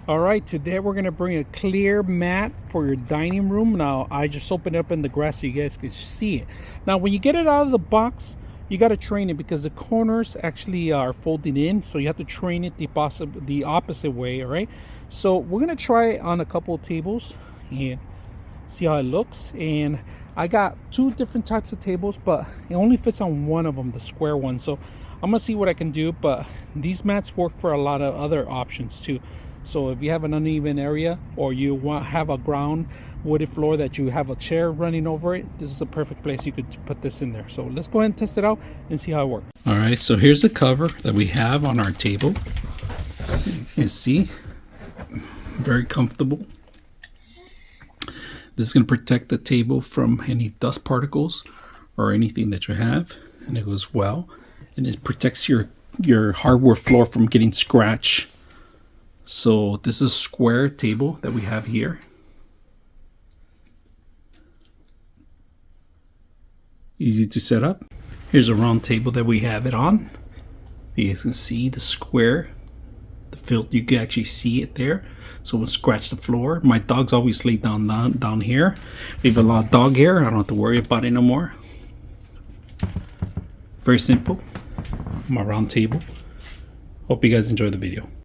All right, today we're gonna bring a clear mat for your dining room. Now, I just opened it up in the grass so you guys can see it. Now, when you get it out of the box, you gotta train it because the corners actually are folding in, so you have to train it the opposite way. All right. So we're gonna try it on a couple of tables and see how it looks. And I got two different types of tables, but it only fits on one of them, the square one. So I'm gonna see what I can do. But these mats work for a lot of other options too. So if you have an uneven area or you have a ground wooded floor that you have a chair running over it, this is a perfect place you could put this in there. So let's go ahead and test it out and see how it works. All right, so here's the cover that we have on our table. You can see, very comfortable. This is going to protect the table from any dust particles or anything that you have, and it goes well, and it protects your hardwood floor from getting scratched. So this is a square table that we have here. Easy to set up. Here's a round table that we have it on. You guys can see the square, the filth, you can actually see it there. So we'll scratch the floor. My dogs always lay down here. We have a lot of dog hair. I don't have to worry about it no more. Very simple. My round table. Hope you guys enjoy the video.